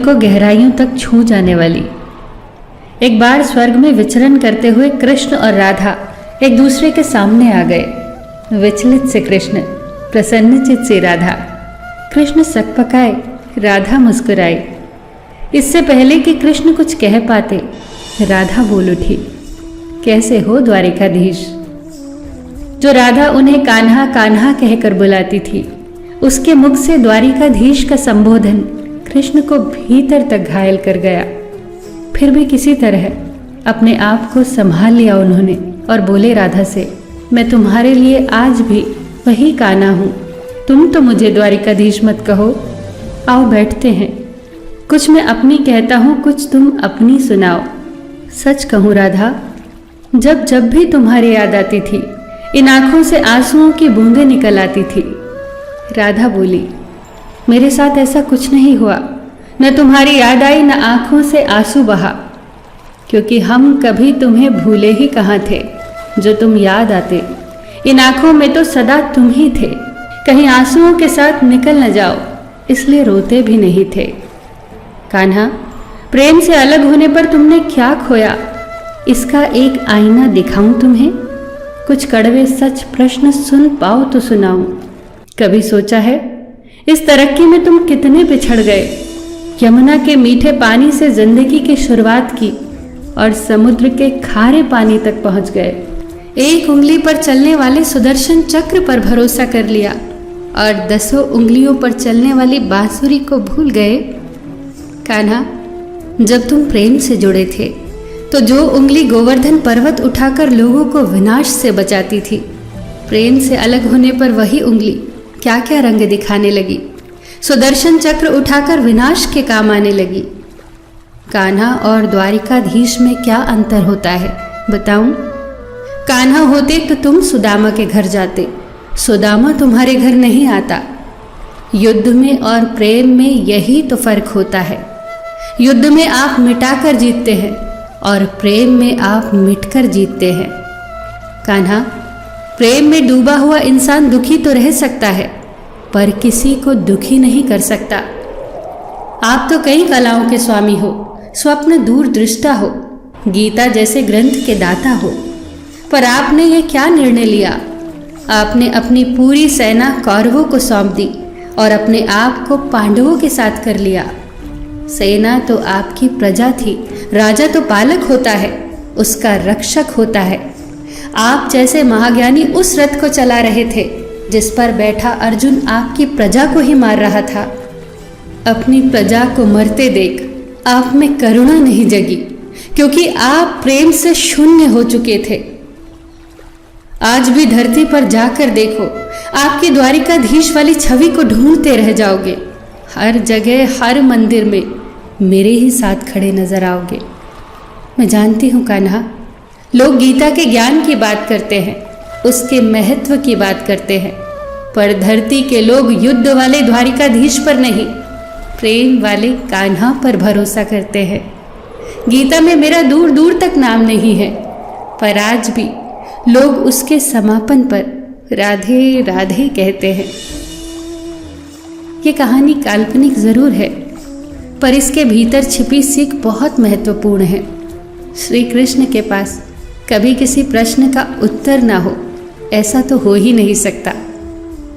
को गहराइयों तक छू जाने वाली। एक बार स्वर्ग में विचरण करते हुए कृष्ण और राधा एक दूसरे के सामने आ गए। विचलित से कृष्ण, प्रसन्नचित से राधा। कृष्ण सकपकाए, राधा मुस्कुराई। इससे पहले कि कृष्ण कुछ कह पाते, राधा बोल उठी, कैसे हो द्वारिकाधीश। जो राधा उन्हें कान्हा कान्हा कहकर बुलाती थी, उसके मुख से द्वारिकाधीश का संबोधन कृष्ण को भीतर तक घायल कर गया। फिर भी किसी तरह अपने आप को संभाल लिया उन्होंने और बोले राधा से, मैं तुम्हारे लिए आज भी वही कान्हा हूं। तुम तो मुझे द्वारिकाधीश मत कहो। आओ बैठते हैं, कुछ मैं अपनी कहता हूं, कुछ तुम अपनी सुनाओ। सच कहूं राधा, जब जब भी तुम्हारी याद आती थी, इन आंखों से आंसुओं की बूंदें निकल आती थी। राधा बोली, मेरे साथ ऐसा कुछ नहीं हुआ, न तुम्हारी याद आई न आंखों से आंसू बहा, क्योंकि हम कभी तुम्हें भूले ही कहाँ थे। जो तुम याद आते, इन आंखों में तो सदा तुम ही थे। कहीं आंसुओं के साथ निकल न जाओ, इसलिए रोते भी नहीं थे। कान्हा, प्रेम से अलग होने पर तुमने क्या खोया, इसका एक आईना दिखाऊं तुम्हें। कुछ कड़वे सच प्रश्न सुन पाओ तो सुनाऊं। कभी सोचा है इस तरक्की में तुम कितने पिछड़ गए। यमुना के मीठे पानी से जिंदगी की शुरुआत की और समुद्र के खारे पानी तक पहुंच गए। एक उंगली पर चलने वाले सुदर्शन चक्र पर भरोसा कर लिया और 10 उंगलियों पर चलने वाली बांसुरी को भूल गए। कान्हा, जब तुम प्रेम से जुड़े थे तो जो उंगली गोवर्धन पर्वत उठाकर लोगों को विनाश से बचाती थी, प्रेम से अलग होने पर वही उंगली क्या क्या रंग दिखाने लगी। सुदर्शन चक्र उठाकर विनाश के काम आने लगी। कान्हा और द्वारिकाधीश में क्या अंतर होता है बताऊं? कान्हा होते तो तुम सुदामा के घर जाते, सुदामा तुम्हारे घर नहीं आता। युद्ध में और प्रेम में यही तो फर्क होता है। युद्ध में आप मिटाकर जीतते हैं और प्रेम में आप मिटकर जीतते हैं। कान्हा, प्रेम में डूबा हुआ इंसान दुखी तो रह सकता है, पर किसी को दुखी नहीं कर सकता। आप तो कई कलाओं के स्वामी हो, स्वप्न दूरदृष्टा हो, गीता जैसे ग्रंथ के दाता हो, पर आपने ये क्या निर्णय लिया? आपने अपनी पूरी सेना कौरवों को सौंप दी और अपने आप को पांडवों के साथ कर लिया। सेना तो आपकी प्रजा थी, राजा तो पालक होता है, उसका रक्षक होता है। आप जैसे महाज्ञानी उस रथ को चला रहे थे जिस पर बैठा अर्जुन आपकी प्रजा को ही मार रहा था। अपनी प्रजा को मरते देख आप में करुणा नहीं जगी, क्योंकि आप प्रेम से शून्य हो चुके थे। आज भी धरती पर जाकर देखो, आपकी द्वारिकाधीश वाली छवि को ढूंढते रह जाओगे। हर जगह, हर मंदिर में मेरे ही साथ खड़े नजर आओगे। मैं जानती हूँ कान्हा, लोग गीता के ज्ञान की बात करते हैं, उसके महत्व की बात करते हैं, पर धरती के लोग युद्ध वाले द्वारिकाधीश पर नहीं, प्रेम वाले कान्हा पर भरोसा करते हैं। गीता में मेरा दूर दूर तक नाम नहीं है, पर आज भी लोग उसके समापन पर राधे राधे कहते हैं। ये कहानी काल्पनिक जरूर है, पर इसके भीतर छिपी सीख बहुत महत्वपूर्ण है। श्री कृष्ण के पास कभी किसी प्रश्न का उत्तर ना हो, ऐसा तो हो ही नहीं सकता,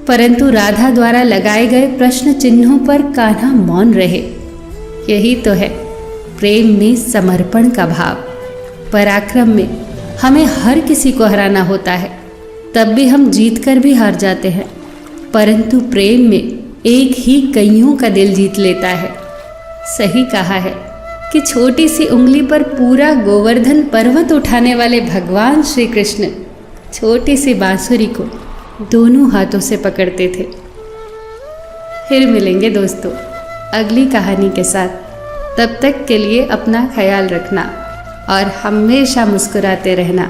परंतु राधा द्वारा लगाए गए प्रश्न चिन्हों पर कान्हा मौन रहे। यही तो है प्रेम में समर्पण का भाव। पराक्रम में हमें हर किसी को हराना होता है, तब भी हम जीतकर भी हार जाते हैं, परंतु प्रेम में एक ही कईयों का दिल जीत लेता है। सही कहा है कि छोटी सी उंगली पर पूरा गोवर्धन पर्वत उठाने वाले भगवान श्री कृष्ण छोटी सी बांसुरी को दोनों हाथों से पकड़ते थे। फिर मिलेंगे दोस्तों अगली कहानी के साथ। तब तक के लिए अपना ख्याल रखना और हमेशा मुस्कुराते रहना।